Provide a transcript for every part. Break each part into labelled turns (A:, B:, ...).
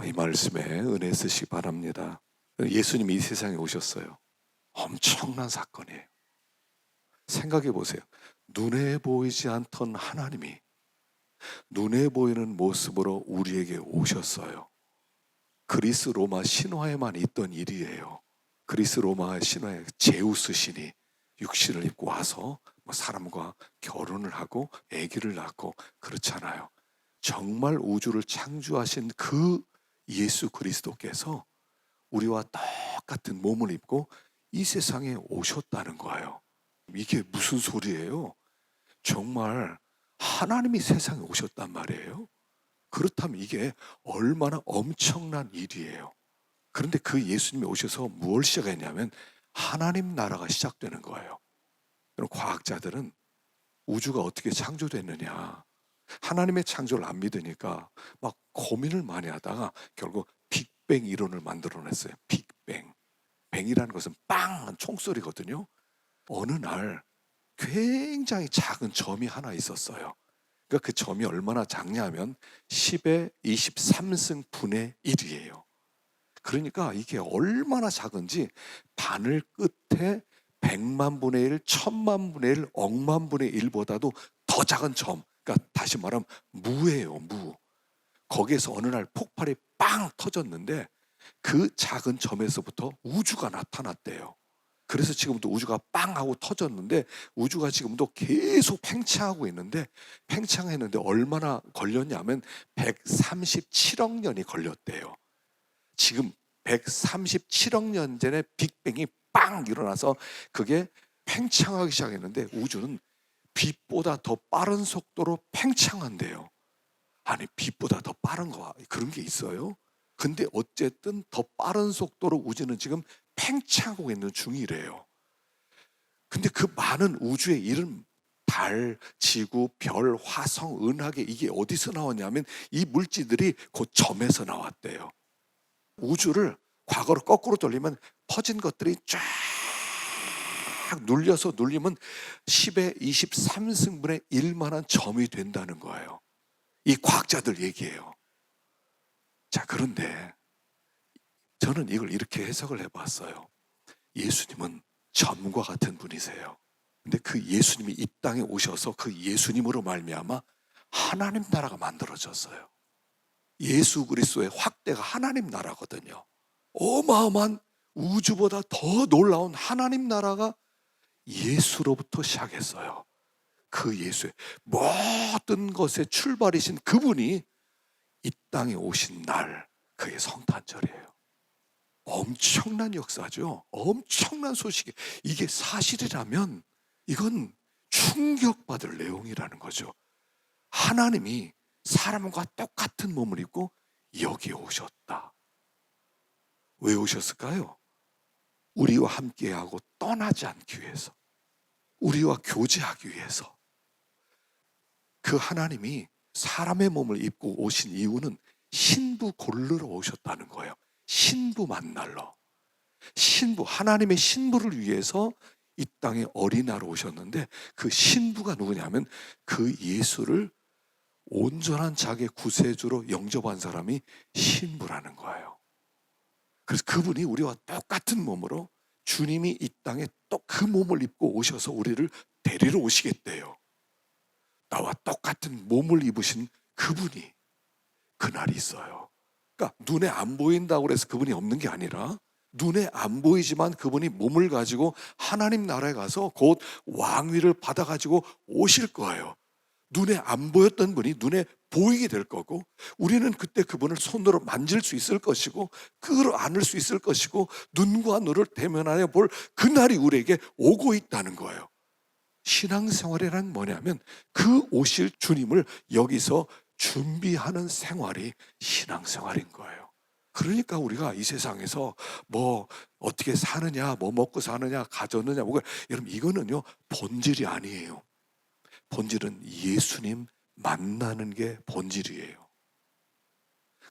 A: 이 말씀에 은혜 쓰시기 바랍니다. 예수님이 이 세상에 오셨어요. 엄청난 사건이에요. 생각해 보세요. 눈에 보이지 않던 하나님이 눈에 보이는 모습으로 우리에게 오셨어요. 그리스 로마 신화에만 있던 일이에요. 그리스 로마 신화에 제우스 신이 육신을 입고 와서 사람과 결혼을 하고 아기를 낳고 그렇잖아요. 정말 우주를 창조하신 그 예수 그리스도께서 우리와 똑같은 몸을 입고 이 세상에 오셨다는 거예요. 이게 무슨 소리예요? 정말 하나님이 세상에 오셨단 말이에요. 그렇다면 이게 얼마나 엄청난 일이에요. 그런데 그 예수님이 오셔서 무엇을 시작했냐면 하나님 나라가 시작되는 거예요. 그럼 과학자들은 우주가 어떻게 창조됐느냐, 하나님의 창조를 안 믿으니까 막 고민을 많이 하다가 결국 빅뱅 이론을 만들어냈어요. 빅뱅. 뱅이라는 것은 빵! 총소리거든요. 어느 날 굉장히 작은 점이 하나 있었어요. 그러니까 그 점이 얼마나 작냐면 10의 23승 분의 1이에요. 그러니까 이게 얼마나 작은지 바늘 끝에 100만 분의 1, 1000만 분의 1, 억만 분의 1보다도 더 작은 점. 그러니까 다시 말하면 무예요, 무. 거기에서 어느 날 폭발이 빵 터졌는데 그 작은 점에서부터 우주가 나타났대요. 그래서 지금도 우주가 빵 하고 터졌는데 우주가 지금도 계속 팽창하고 있는데, 팽창했는데 얼마나 걸렸냐면 137억 년이 걸렸대요. 지금 137억 년 전에 빅뱅이 빵 일어나서 그게 팽창하기 시작했는데 우주는 빛보다 더 빠른 속도로 팽창한대요. 아니, 빛보다 더 빠른 거 그런 게 있어요? 근데 어쨌든 더 빠른 속도로 우주는 지금 팽창하고 있는 중이래요. 근데 그 많은 우주의 이런 달, 지구, 별, 화성, 은하계 이게 어디서 나왔냐면 이 물질들이 그 점에서 나왔대요. 우주를 과거로 거꾸로 돌리면 퍼진 것들이 쫙 눌려서 눌리면 10의 23승분의 1만한 점이 된다는 거예요. 이 과학자들 얘기예요. 자, 그런데 저는 이걸 이렇게 해석을 해봤어요. 예수님은 점과 같은 분이세요. 근데 그 예수님이 이 땅에 오셔서 그 예수님으로 말미암아 하나님 나라가 만들어졌어요. 예수 그리스도의 확대가 하나님 나라거든요. 어마어마한 우주보다 더 놀라운 하나님 나라가 예수로부터 시작했어요. 그 예수의 모든 것의 출발이신 그분이 이 땅에 오신 날, 그게 성탄절이에요. 엄청난 역사죠. 엄청난 소식이, 이게 사실이라면 이건 충격받을 내용이라는 거죠. 하나님이 사람과 똑같은 몸을 입고 여기에 오셨다. 왜 오셨을까요? 우리와 함께하고 떠나지 않기 위해서, 우리와 교제하기 위해서. 그 하나님이 사람의 몸을 입고 오신 이유는 신부 고르러 오셨다는 거예요. 신부 만나러. 신부, 하나님의 신부를 위해서 이 땅에 어린아로 오셨는데 그 신부가 누구냐면 그 예수를 온전한 자기의 구세주로 영접한 사람이 신부라는 거예요. 그래서 그분이 우리와 똑같은 몸으로 주님이 이 땅에 또 그 몸을 입고 오셔서 우리를 데리러 오시겠대요. 나와 똑같은 몸을 입으신 그분이 그날이 있어요. 그러니까 눈에 안 보인다고 해서 그분이 없는 게 아니라 눈에 안 보이지만 그분이 몸을 가지고 하나님 나라에 가서 곧 왕위를 받아가지고 오실 거예요. 눈에 안 보였던 분이 눈에 보이게 될 거고, 우리는 그때 그분을 손으로 만질 수 있을 것이고 그걸 안을 수 있을 것이고 눈과 눈을 대면하여 볼 그날이 우리에게 오고 있다는 거예요. 신앙생활이란 뭐냐면 그 오실 주님을 여기서 준비하는 생활이 신앙생활인 거예요. 그러니까 우리가 이 세상에서 뭐 어떻게 사느냐, 뭐 먹고 사느냐, 가졌느냐, 뭐가, 여러분 이거는요 본질이 아니에요. 본질은 예수님 만나는 게 본질이에요.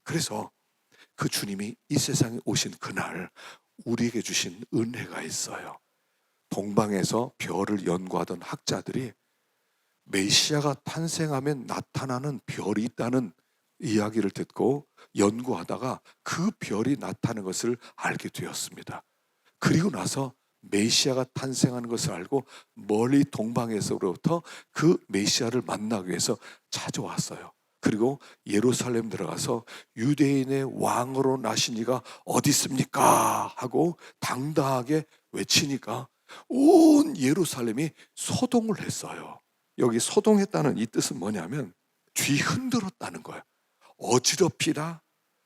A: 그래서 그 주님이 이 세상에 오신 그날 우리에게 주신 은혜가 있어요. 동방에서 별을 연구하던 학자들이 메시아가 탄생하면 나타나는 별이 있다는 이야기를 듣고 연구하다가 그 별이 나타나는 것을 알게 되었습니다. 그리고 나서 메시아가 탄생하는 것을 알고 멀리 동방에서부터 그 메시아를 만나기 위해서 찾아왔어요. 그리고 예루살렘 들어가서 유대인의 왕으로 나신 이가 어디 있습니까? 하고 당당하게 외치니까 온 예루살렘이 소동을 했어요. 여기 소동했다는 이 뜻은 뭐냐면 뒤흔들었다는 거예요. 어지럽히다,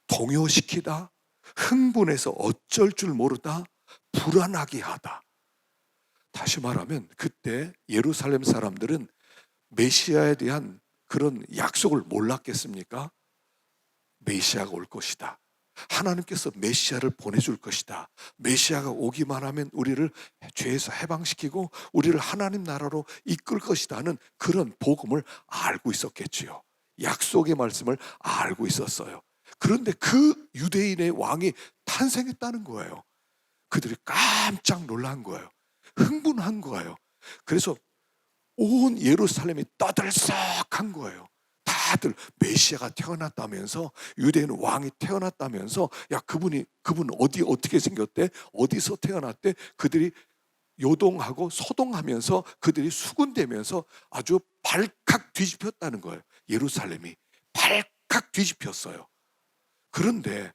A: 동요시키다, 흥분해서 어쩔 줄 모르다, 불안하게 하다. 다시 말하면 그때 예루살렘 사람들은 메시아에 대한 그런 약속을 몰랐겠습니까? 메시아가 올 것이다. 하나님께서 메시아를 보내줄 것이다. 메시아가 오기만 하면 우리를 죄에서 해방시키고 우리를 하나님 나라로 이끌 것이다 하는 그런 복음을 알고 있었겠지요. 약속의 말씀을 알고 있었어요. 그런데 그 유대인의 왕이 탄생했다는 거예요. 그들이 깜짝 놀란 거예요. 흥분한 거예요. 그래서 온 예루살렘이 떠들썩한 거예요. 다들 메시아가 태어났다면서, 유대인 왕이 태어났다면서, 야 그분 어떻게 생겼대? 어디서 태어났대? 그들이 요동하고 소동하면서 그들이 수군대면서 아주 발칵 뒤집혔다는 거예요. 예루살렘이 발칵 뒤집혔어요. 그런데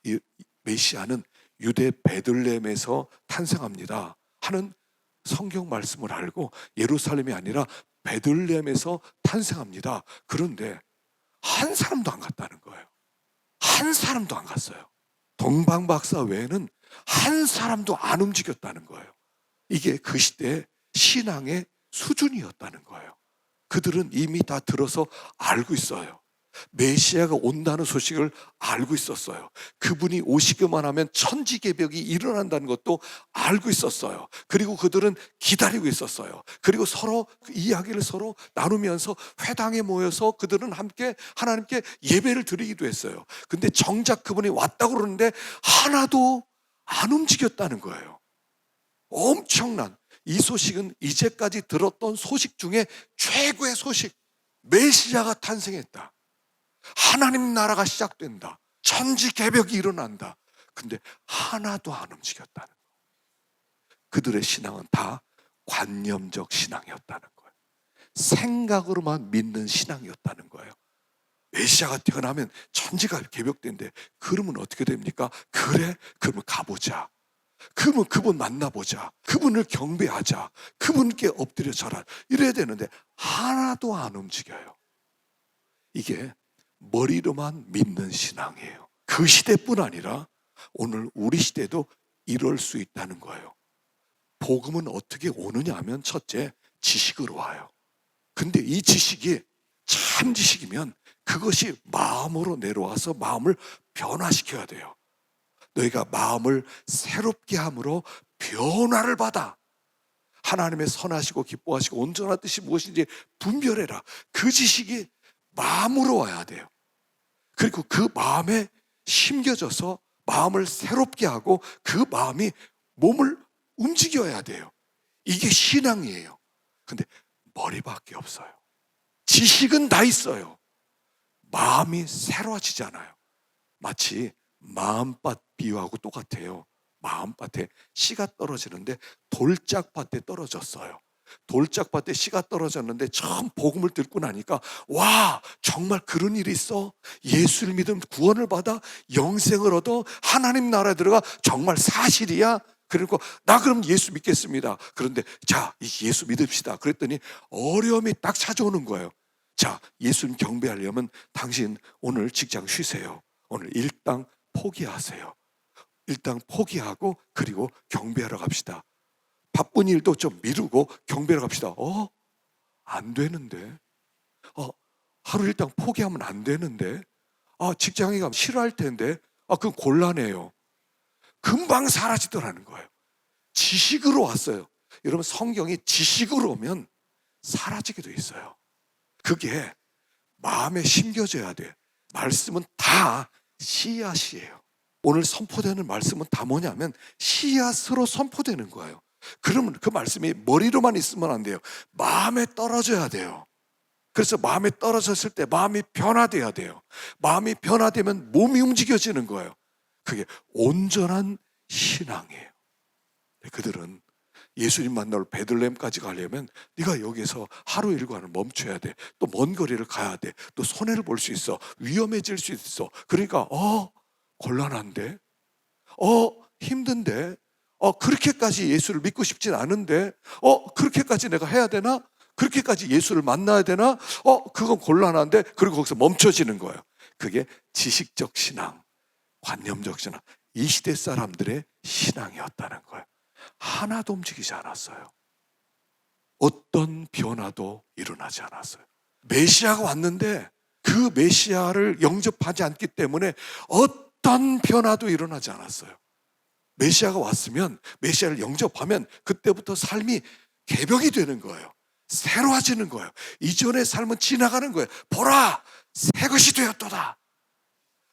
A: 이 메시아는 유대 베들레헴에서 탄생합니다 하는 성경 말씀을 알고 예루살렘이 아니라 베들레헴에서 탄생합니다. 그런데 한 사람도 안 갔다는 거예요. 한 사람도 안 갔어요. 동방박사 외에는 한 사람도 안 움직였다는 거예요. 이게 그 시대의 신앙의 수준이었다는 거예요. 그들은 이미 다 들어서 알고 있어요. 메시아가 온다는 소식을 알고 있었어요. 그분이 오시기만 하면 천지개벽이 일어난다는 것도 알고 있었어요. 그리고 그들은 기다리고 있었어요. 그리고 서로 이야기를 서로 나누면서 회당에 모여서 그들은 함께 하나님께 예배를 드리기도 했어요. 근데 정작 그분이 왔다고 그러는데 하나도 안 움직였다는 거예요. 엄청난, 이 소식은 이제까지 들었던 소식 중에 최고의 소식. 메시아가 탄생했다. 하나님 나라가 시작된다. 천지개벽이 일어난다. 근데 하나도 안 움직였다는 거예요. 그들의 신앙은 다 관념적 신앙이었다는 거예요. 생각으로만 믿는 신앙이었다는 거예요. 메시아가 태어나면 천지가 개벽된대. 그러면 어떻게 됩니까? 그래? 그러면 가보자. 그러면 그분 만나보자. 그분을 경배하자. 그분께 엎드려 절하. 이래야 되는데 하나도 안 움직여요. 이게 머리로만 믿는 신앙이에요. 그 시대뿐 아니라 오늘 우리 시대도 이럴 수 있다는 거예요. 복음은 어떻게 오느냐 하면 첫째, 지식으로 와요. 근데 이 지식이 참 지식이면 그것이 마음으로 내려와서 마음을 변화시켜야 돼요. 너희가 마음을 새롭게 함으로 변화를 받아 하나님의 선하시고 기뻐하시고 온전한 뜻이 무엇인지 분별해라. 그 지식이 마음으로 와야 돼요. 그리고 그 마음에 심겨져서 마음을 새롭게 하고 그 마음이 몸을 움직여야 돼요. 이게 신앙이에요. 근데 머리밖에 없어요. 지식은 다 있어요. 마음이 새로워지잖아요. 마치 마음밭 비유하고 똑같아요. 마음밭에 씨가 떨어지는데 돌짝밭에 떨어졌어요. 돌짝밭에 씨가 떨어졌는데 처음 복음을 듣고 나니까 와, 정말 그런 일이 있어? 예수를 믿으면 구원을 받아 영생을 얻어 하나님 나라에 들어가? 정말 사실이야? 그리고 나 그럼 예수 믿겠습니다. 그런데 자, 예수 믿읍시다. 그랬더니 어려움이 딱 찾아오는 거예요. 자, 예수님 경배하려면 당신 오늘 직장 쉬세요. 오늘 일당 포기하세요. 일당 포기하고 그리고 경배하러 갑시다. 바쁜 일도 좀 미루고 경배하러 갑시다. 안 되는데. 하루 일당 포기하면 안 되는데. 직장에 가면 싫어할 텐데. 그건 곤란해요. 금방 사라지더라는 거예요. 지식으로 왔어요. 여러분, 성경이 지식으로 오면 사라지게 돼 있어요. 그게 마음에 심겨져야 돼. 말씀은 다 씨앗이에요. 오늘 선포되는 말씀은 다 뭐냐면 씨앗으로 선포되는 거예요. 그러면 그 말씀이 머리로만 있으면 안 돼요. 마음에 떨어져야 돼요. 그래서 마음이 떨어졌을 때 마음이 변화돼야 돼요. 마음이 변화되면 몸이 움직여지는 거예요. 그게 온전한 신앙이에요. 그들은 예수님 만나러 베들레헴까지 가려면 네가 여기서 하루 일과는 멈춰야 돼. 또 먼 거리를 가야 돼. 또 손해를 볼 수 있어. 위험해질 수 있어. 그러니까 곤란한데? 힘든데? 그렇게까지 예수를 믿고 싶진 않은데? 그렇게까지 내가 해야 되나? 그렇게까지 예수를 만나야 되나? 그건 곤란한데? 그리고 거기서 멈춰지는 거예요. 그게 지식적 신앙, 관념적 신앙, 이 시대 사람들의 신앙이었다는 거예요. 하나도 움직이지 않았어요. 어떤 변화도 일어나지 않았어요. 메시아가 왔는데 그 메시아를 영접하지 않기 때문에 어떤 변화도 일어나지 않았어요. 메시아가 왔으면, 메시아를 영접하면 그때부터 삶이 개벽이 되는 거예요. 새로워지는 거예요. 이전의 삶은 지나가는 거예요. 보라! 새 것이 되었도다.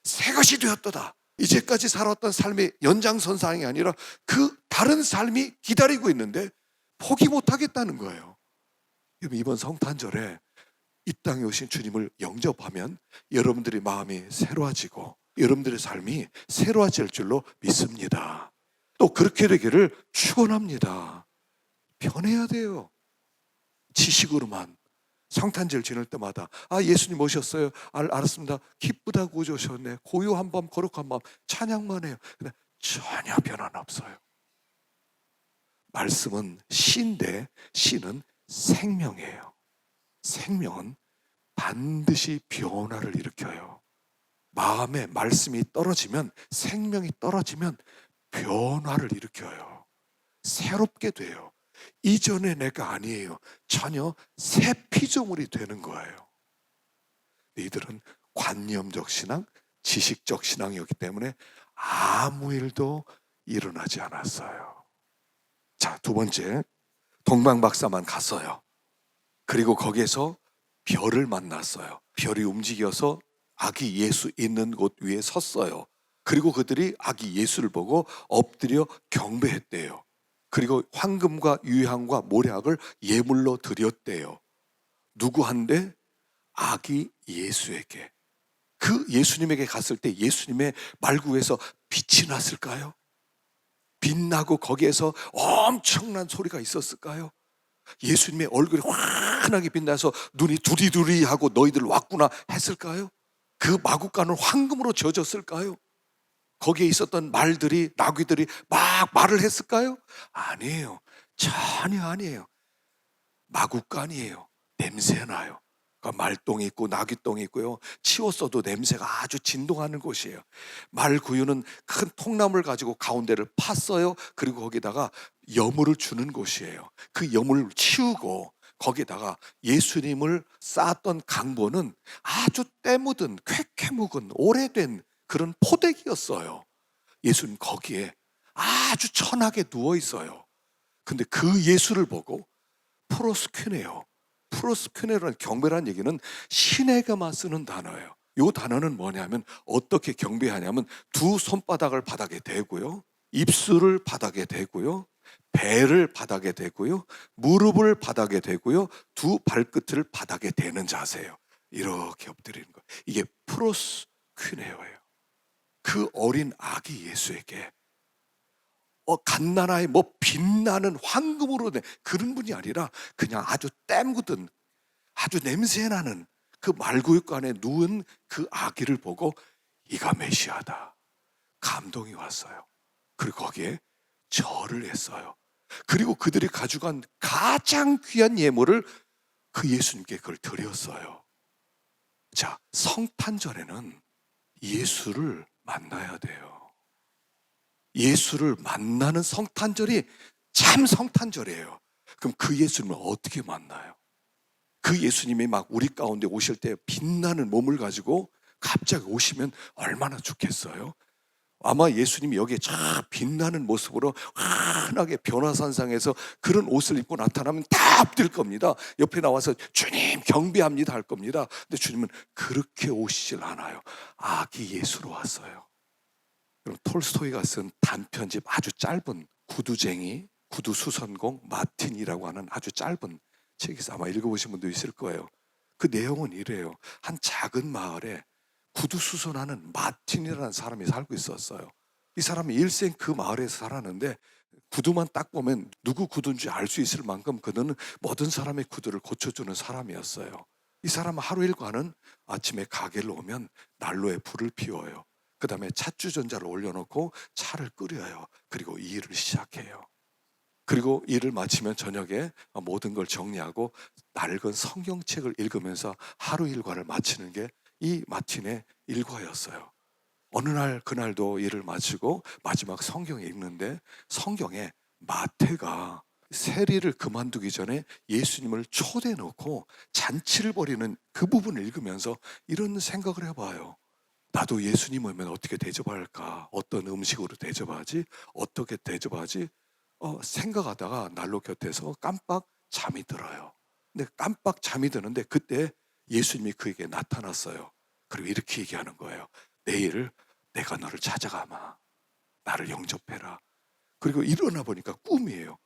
A: 새 것이 되었도다. 이제까지 살았던 삶의 연장선상이 아니라 그 다른 삶이 기다리고 있는데 포기 못하겠다는 거예요. 이번 성탄절에 이 땅에 오신 주님을 영접하면 여러분들의 마음이 새로워지고 여러분들의 삶이 새로워질 줄로 믿습니다. 또 그렇게 되기를 축원합니다. 변해야 돼요. 지식으로만 성탄절 지낼 때마다 예수님 오셨어요. 알았습니다. 기쁘다 구주 오셨네. 고요한 밤 거룩한 밤 찬양만 해요. 근데 전혀 변화는 없어요. 말씀은 씨인데 씨는 생명이에요. 생명은 반드시 변화를 일으켜요. 마음에 말씀이 떨어지면, 생명이 떨어지면 변화를 일으켜요. 새롭게 돼요. 이전의 내가 아니에요. 전혀 새 피조물이 되는 거예요. 이들은 관념적 신앙, 지식적 신앙이었기 때문에 아무 일도 일어나지 않았어요. 자, 두 번째, 동방박사만 갔어요. 그리고 거기에서 별을 만났어요. 별이 움직여서 아기 예수 있는 곳 위에 섰어요. 그리고 그들이 아기 예수를 보고 엎드려 경배했대요. 그리고 황금과 유향과 모략을 예물로 드렸대요. 누구한테? 아기 예수에게. 그 예수님에게 갔을 때 예수님의 말구에서 빛이 났을까요? 빛나고 거기에서 엄청난 소리가 있었을까요? 예수님의 얼굴이 환하게 빛나서 눈이 두리두리하고 너희들 왔구나 했을까요? 그 마구간을 황금으로 지어졌을까요? 거기에 있었던 말들이, 나귀들이 막 말을 했을까요? 아니에요. 전혀 아니에요. 마구간이에요. 냄새나요. 그러니까 말똥이 있고 나귀똥이 있고요. 치웠어도 냄새가 아주 진동하는 곳이에요. 말 구유는 큰 통나무를 가지고 가운데를 팠어요. 그리고 거기다가 여물을 주는 곳이에요. 그 여물을 치우고 거기다가 예수님을 쌓았던 강보는 아주 때 묻은, 쾌쾌 묵은, 오래된 그런 포대기였어요. 예수님 거기에 아주 천하게 누워 있어요. 근데 그 예수를 보고 프로스큐네요. 프로스큐네라는 경배라는 얘기는 신에게만 쓰는 단어예요. 이 단어는 뭐냐면 어떻게 경배하냐면 두 손바닥을 바닥에 대고요. 입술을 바닥에 대고요. 배를 바닥에 대고요. 무릎을 바닥에 대고요. 두 발끝을 바닥에 대는 자세예요. 이렇게 엎드리는 거예요. 이게 프로스큐네어예요. 그 어린 아기 예수에게 갓나라의 빛나는 황금으로 된 그런 분이 아니라 그냥 아주 땜묻은 아주 냄새나는 그 말구육 안에 누운 그 아기를 보고 이가 메시아다. 감동이 왔어요. 그리고 거기에 절을 했어요. 그리고 그들이 가져간 가장 귀한 예물을 그 예수님께 그걸 드렸어요. 자, 성탄절에는 예수를 만나야 돼요. 예수를 만나는 성탄절이 참 성탄절이에요. 그럼 그 예수님을 어떻게 만나요? 그 예수님이 막 우리 가운데 오실 때 빛나는 몸을 가지고 갑자기 오시면 얼마나 좋겠어요? 아마 예수님이 여기에 쫙 빛나는 모습으로 환하게 변화산상에서 그런 옷을 입고 나타나면 다 엎드릴 겁니다. 옆에 나와서 주님 경배합니다 할 겁니다. 근데 주님은 그렇게 오시질 않아요. 아기 예수로 왔어요. 그럼 톨스토이가 쓴 단편집 아주 짧은 구두쟁이, 구두수선공 마틴이라고 하는 아주 짧은 책에서 아마 읽어보신 분도 있을 거예요. 그 내용은 이래요. 한 작은 마을에 구두수선하는 마틴이라는 사람이 살고 있었어요. 이 사람이 일생 그 마을에서 살았는데 구두만 딱 보면 누구 구두인지 알 수 있을 만큼 그는 모든 사람의 구두를 고쳐주는 사람이었어요. 이 사람은 하루 일과는 아침에 가게를 오면 난로에 불을 피워요. 그 다음에 찻주전자를 올려놓고 차를 끓여요. 그리고 이 일을 시작해요. 그리고 일을 마치면 저녁에 모든 걸 정리하고 낡은 성경책을 읽으면서 하루 일과를 마치는 게 이 마틴의 일과였어요. 어느 날 그날도 일을 마치고 마지막 성경을 읽는데 성경에 마태가 세리를 그만두기 전에 예수님을 초대해 놓고 잔치를 벌이는 그 부분을 읽으면서 이런 생각을 해봐요. 나도 예수님 오면 어떻게 대접할까? 어떤 음식으로 대접하지? 어떻게 대접하지? 생각하다가 난로 곁에서 깜빡 잠이 들어요. 근데 깜빡 잠이 드는데 그때 예수님이 그에게 나타났어요. 그리고 이렇게 얘기하는 거예요. 내일 내가 너를 찾아가마. 나를 영접해라. 그리고 일어나 보니까 꿈이에요.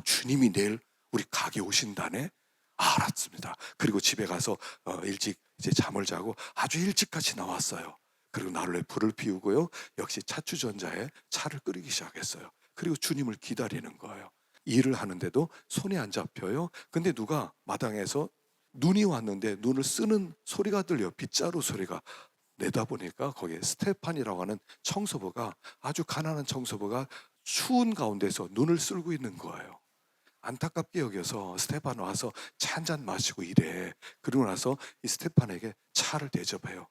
A: 주님이 내일 우리 가게 오신다네? 알았습니다. 그리고 집에 가서 일찍 이제 잠을 자고 아주 일찍같이 나왔어요. 그리고 난로에 불을 피우고요. 역시 찻주전자에 차를 끓이기 시작했어요. 그리고 주님을 기다리는 거예요. 일을 하는데도 손이 안 잡혀요. 근데 누가 마당에서 눈이 왔는데 눈을 쓰는 소리가 들려요. 빗자루 소리가. 내다보니까 거기에 스테판이라고 하는 청소부가, 아주 가난한 청소부가 추운 가운데서 눈을 쓸고 있는 거예요. 안타깝게 여겨서 스테판 와서 차 한 잔 마시고 이래. 그러고 나서 이 스테판에게 차를 대접해요.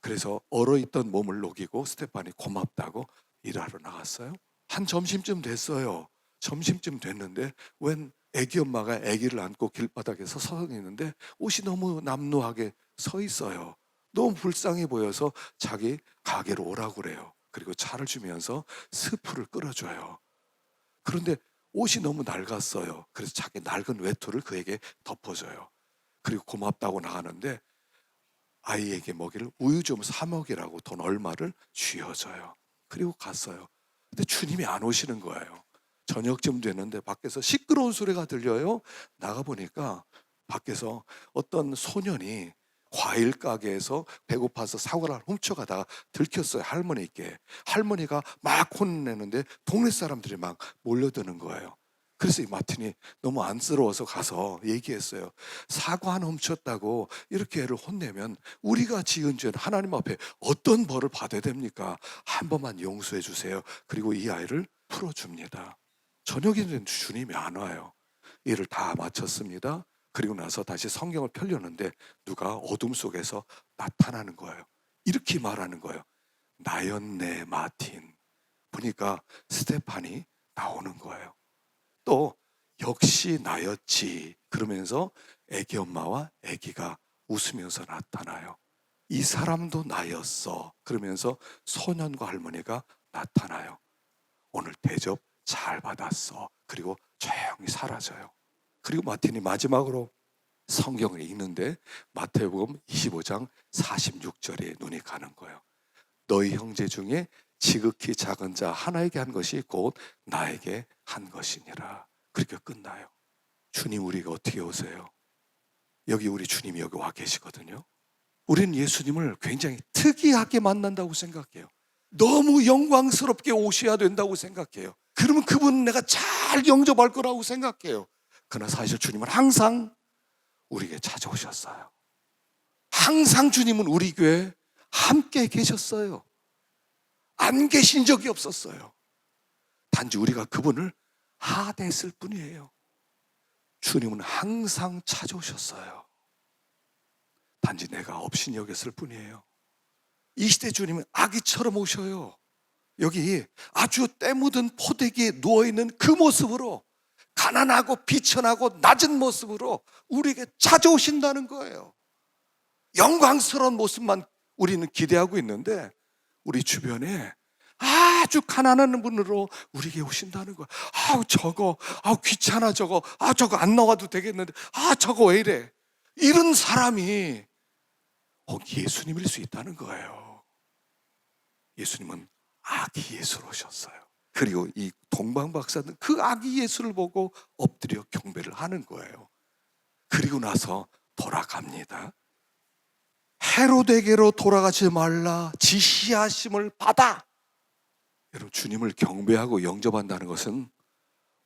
A: 그래서 얼어있던 몸을 녹이고 스테판이 고맙다고 일하러 나갔어요. 한 점심쯤 됐어요. 점심쯤 됐는데 웬 애기 엄마가 애기를 안고 길바닥에서 서 있는데 옷이 너무 남루하게 서 있어요. 너무 불쌍해 보여서 자기 가게로 오라고 그래요. 그리고 차를 주면서 스프를 끓여줘요. 그런데 옷이 너무 낡았어요. 그래서 자기 낡은 외투를 그에게 덮어줘요. 그리고 고맙다고 나가는데 아이에게 먹이를 우유 좀 사 먹이라고 돈 얼마를 쥐어줘요. 그리고 갔어요. 근데 주님이 안 오시는 거예요. 저녁쯤 됐는데 밖에서 시끄러운 소리가 들려요. 나가보니까 밖에서 어떤 소년이 과일 가게에서 배고파서 사과를 훔쳐가다가 들켰어요. 할머니께. 할머니가 막 혼내는데 동네 사람들이 막 몰려드는 거예요. 그래서 이 마틴이 너무 안쓰러워서 가서 얘기했어요. 사과 하나 훔쳤다고 이렇게 애를 혼내면 우리가 지은 죄는 하나님 앞에 어떤 벌을 받아야 됩니까? 한 번만 용서해 주세요. 그리고 이 아이를 풀어줍니다. 저녁이 됐는데 주님이 안 와요. 일을 다 마쳤습니다. 그리고 나서 다시 성경을 펴려는데 누가 어둠 속에서 나타나는 거예요. 이렇게 말하는 거예요. 나였네 마틴. 보니까 스테판이 나오는 거예요. 또 역시 나였지 그러면서 애기 엄마와 애기가 웃으면서 나타나요. 이 사람도 나였어 그러면서 소년과 할머니가 나타나요. 오늘 대접 잘 받았어. 그리고 조용히 사라져요. 그리고 마틴이 마지막으로 성경을 읽는데 마태복음 25장 46절에 눈이 가는 거예요. 너희 형제 중에 지극히 작은 자 하나에게 한 것이 곧 나에게 한 것이니라. 그렇게 끝나요. 주님 우리가 어떻게 오세요? 여기 우리 주님이 여기 와 계시거든요. 우리는 예수님을 굉장히 특이하게 만난다고 생각해요. 너무 영광스럽게 오셔야 된다고 생각해요. 그러면 그분은 내가 잘 영접할 거라고 생각해요. 그러나 사실 주님은 항상 우리에게 찾아오셨어요. 항상 주님은 우리 교회에 함께 계셨어요. 안 계신 적이 없었어요. 단지 우리가 그분을 하대했을 뿐이에요. 주님은 항상 찾아오셨어요. 단지 내가 업신이 여겼을 뿐이에요. 이 시대 주님은 아기처럼 오셔요. 여기 아주 때 묻은 포대기에 누워있는 그 모습으로, 가난하고 비천하고 낮은 모습으로 우리에게 찾아오신다는 거예요. 영광스러운 모습만 우리는 기대하고 있는데 우리 주변에 아주 가난한 분으로 우리에게 오신다는 거예요. 귀찮아 저거. 저거 안 나와도 되겠는데. 저거 왜 이래. 이런 사람이 예수님일 수 있다는 거예요. 예수님은 아기 예수로 오셨어요. 그리고 이 동방 박사는 그 아기 예수를 보고 엎드려 경배를 하는 거예요. 그리고 나서 돌아갑니다. 헤로데게로 돌아가지 말라 지시하심을 받아. 여러분, 주님을 경배하고 영접한다는 것은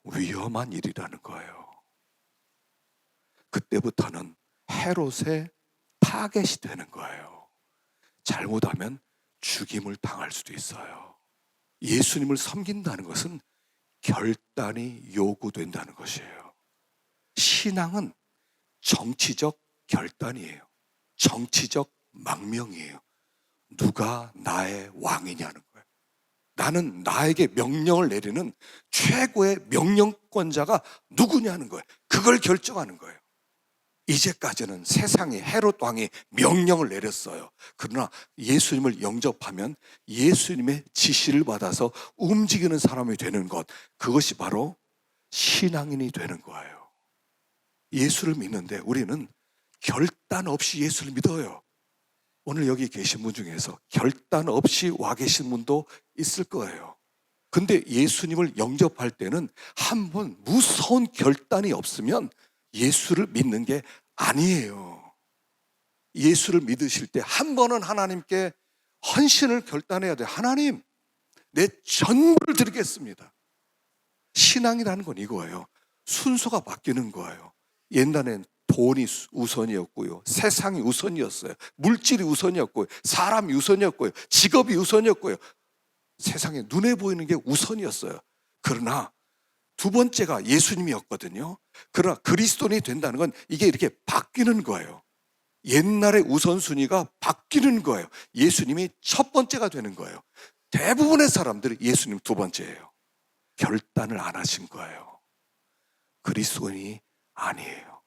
A: 위험한 일이라는 거예요. 그때부터는 헤롯의 타겟이 되는 거예요. 잘못하면 죽임을 당할 수도 있어요. 예수님을 섬긴다는 것은 결단이 요구된다는 것이에요. 신앙은 정치적 결단이에요. 정치적 망명이에요. 누가 나의 왕이냐는 거예요. 나는 나에게 명령을 내리는 최고의 명령권자가 누구냐는 거예요. 그걸 결정하는 거예요. 이제까지는 세상에 헤롯 왕이 명령을 내렸어요. 그러나 예수님을 영접하면 예수님의 지시를 받아서 움직이는 사람이 되는 것, 그것이 바로 신앙인이 되는 거예요. 예수를 믿는데 우리는 결단 없이 예수를 믿어요. 오늘 여기 계신 분 중에서 결단 없이 와 계신 분도 있을 거예요. 근데 예수님을 영접할 때는 한번 무서운 결단이 없으면 예수를 믿는 게 아니에요. 예수를 믿으실 때 한 번은 하나님께 헌신을 결단해야 돼요. 하나님, 내 전부를 드리겠습니다. 신앙이라는 건 이거예요. 순서가 바뀌는 거예요. 옛날엔 돈이 우선이었고요, 세상이 우선이었어요, 물질이 우선이었고요, 사람이 우선이었고요, 직업이 우선이었고요, 세상에 눈에 보이는 게 우선이었어요. 그러나 두 번째가 예수님이었거든요. 그러나 그리스도인이 된다는 건 이게 이렇게 바뀌는 거예요. 옛날의 우선순위가 바뀌는 거예요. 예수님이 첫 번째가 되는 거예요. 대부분의 사람들이 예수님 두 번째예요. 결단을 안 하신 거예요. 그리스도인이 아니에요.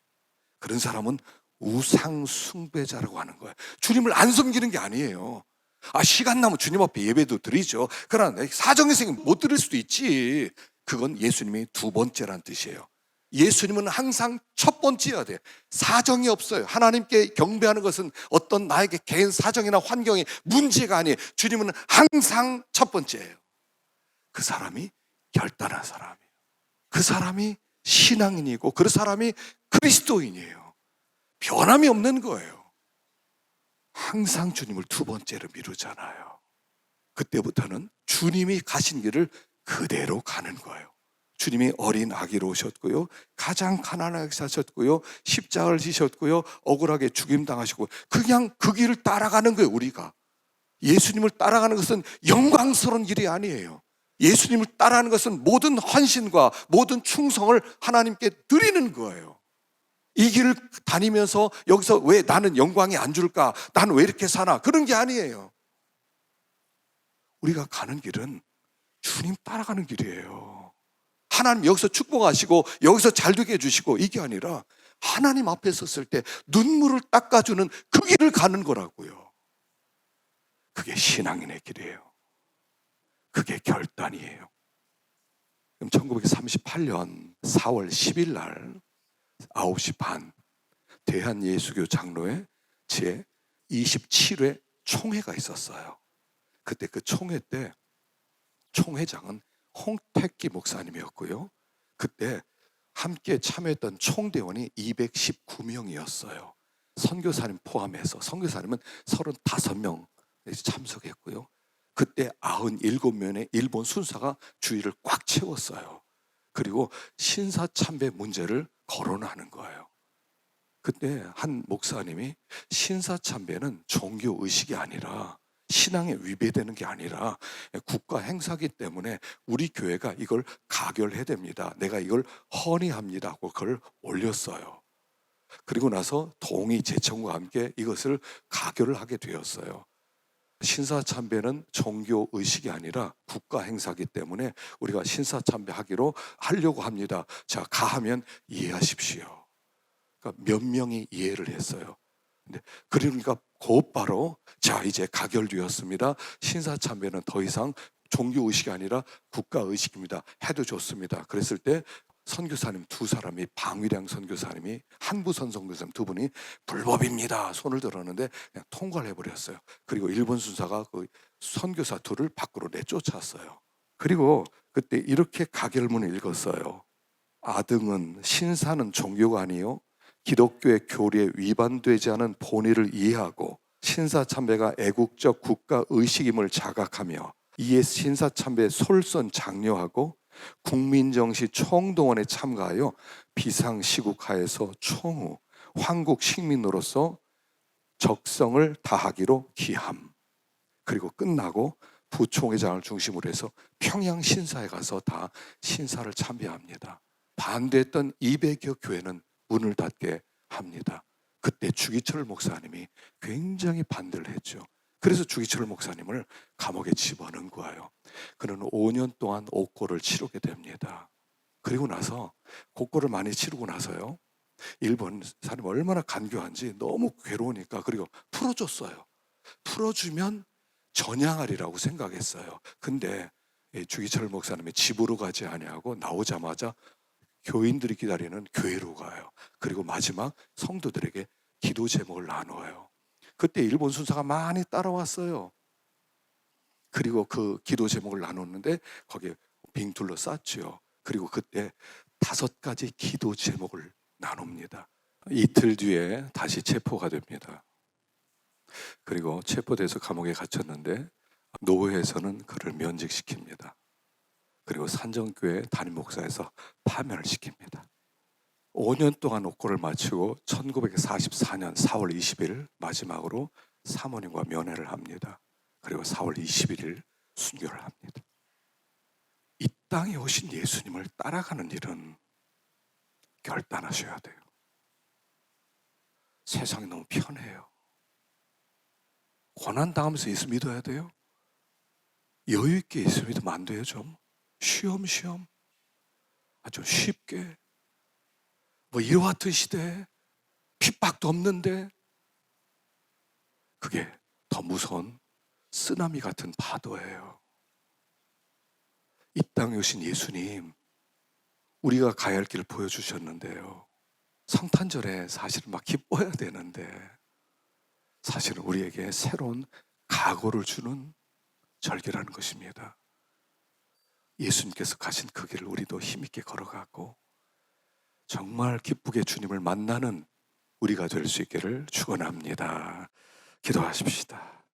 A: 그런 사람은 우상 숭배자라고 하는 거예요. 주님을 안 섬기는 게 아니에요. 시간 나면 주님 앞에 예배도 드리죠. 그러나 사정이 못 드릴 수도 있지. 그건 예수님이 두 번째란 뜻이에요. 예수님은 항상 첫 번째여야 돼요. 사정이 없어요. 하나님께 경배하는 것은 어떤 나에게 개인 사정이나 환경이 문제가 아니에요. 주님은 항상 첫 번째예요. 그 사람이 결단한 사람이에요. 그 사람이 신앙인이고 그 사람이 그리스도인이에요. 변함이 없는 거예요. 항상 주님을 두 번째로 미루잖아요. 그때부터는 주님이 가신 길을 그대로 가는 거예요. 주님이 어린 아기로 오셨고요, 가장 가난하게 사셨고요, 십자가를 지셨고요, 억울하게 죽임당하시고 그냥 그 길을 따라가는 거예요. 우리가 예수님을 따라가는 것은 영광스러운 일이 아니에요. 예수님을 따라하는 것은 모든 헌신과 모든 충성을 하나님께 드리는 거예요. 이 길을 다니면서 여기서 왜 나는 영광이 안 줄까? 나는 왜 이렇게 사나? 그런 게 아니에요. 우리가 가는 길은 주님 따라가는 길이에요. 하나님 여기서 축복하시고 여기서 잘되게 해주시고 이게 아니라 하나님 앞에 섰을 때 눈물을 닦아주는 그 길을 가는 거라고요. 그게 신앙인의 길이에요. 그게 결단이에요. 그럼 1938년 4월 10일 날 9시 반 대한예수교 장로회 제 27회 총회가 있었어요. 그때 그 총회 때 총회장은 홍택기 목사님이었고요. 그때 함께 참여했던 총대원이 219명이었어요. 선교사님 포함해서. 선교사님은 35명 참석했고요. 그때 97명의 일본 순사가 주의를 꽉 채웠어요. 그리고 신사참배 문제를 거론하는 거예요. 그때 한 목사님이 신사참배는 종교의식이 아니라 신앙에 위배되는 게 아니라 국가 행사기 때문에 우리 교회가 이걸 가결해야 됩니다. 내가 이걸 헌의합니다 하고 그걸 올렸어요. 그리고 나서 동의 제청과 함께 이것을 가결을 하게 되었어요. 신사참배는 종교의식이 아니라 국가 행사기 때문에 우리가 신사참배하기로 하려고 합니다. 자, 가하면 이해하십시오. 그러니까 몇 명이 이해를 했어요. 그러니까 곧바로 자, 이제 가결되었습니다. 신사참배는 더 이상 종교의식이 아니라 국가의식입니다. 해도 좋습니다. 그랬을 때 선교사님 두 사람이, 방위량 선교사님이, 한부선 선교사님 두 분이 불법입니다 손을 들었는데 그냥 통과를 해버렸어요. 그리고 일본 순사가 그 선교사 둘을 밖으로 내쫓았어요. 그리고 그때 이렇게 가결문을 읽었어요. 아등은 신사는 종교가 아니요 기독교의 교리에 위반되지 않은 본의를 이해하고 신사참배가 애국적 국가 의식임을 자각하며 이에 신사참배에 솔선장려하고 국민정시 총동원에 참가하여 비상시국하에서 총후 황국 식민으로서 적성을 다하기로 기함. 그리고 끝나고 부총회장을 중심으로 해서 평양 신사에 가서 다 신사를 참배합니다. 반대했던 200여 교회는 문을 닫게 합니다. 그때 주기철 목사님이 굉장히 반대를 했죠. 그래서 주기철 목사님을 감옥에 집어넣은 거예요. 그는 5년 동안 옥고를 치르게 됩니다. 그리고 나서 옥고를 많이 치르고 나서요, 일본 사람이 얼마나 간교한지 너무 괴로우니까, 그리고 풀어줬어요. 풀어주면 전향하리라고 생각했어요. 근데 주기철 목사님이 집으로 가지 아니하고 나오자마자 교인들이 기다리는 교회로 가요. 그리고 마지막 성도들에게 기도 제목을 나누어요. 그때 일본 순사가 많이 따라왔어요. 그리고 그 기도 제목을 나눴는데 거기에 빙둘러 쌌죠. 그리고 그때 5가지 기도 제목을 나눕니다. 이틀 뒤에 다시 체포가 됩니다. 그리고 체포돼서 감옥에 갇혔는데 노회에서는 그를 면직시킵니다. 그리고 산정교회 담임 목사에서 파면을 시킵니다. 5년 동안 옥고를 마치고 1944년 4월 20일 마지막으로 사모님과 면회를 합니다. 그리고 4월 21일 순교를 합니다. 이 땅에 오신 예수님을 따라가는 일은 결단하셔야 돼요. 세상이 너무 편해요. 고난당하면서 예수 믿어야 돼요? 여유 있게 예수 믿으면 안 돼요? 좀 쉬엄쉬엄, 아주 쉽게. 뭐 이와 같은 시대에 핍박도 없는데, 그게 더 무서운 쓰나미 같은 파도예요. 이 땅에 오신 예수님, 우리가 가야 할 길을 보여주셨는데요, 성탄절에 사실은 막 기뻐해야 되는데 사실은 우리에게 새로운 각오를 주는 절기라는 것입니다. 예수님께서 가신 그 길을 우리도 힘있게 걸어가고 정말 기쁘게 주님을 만나는 우리가 될 수 있기를 축원합니다. 기도하십시다.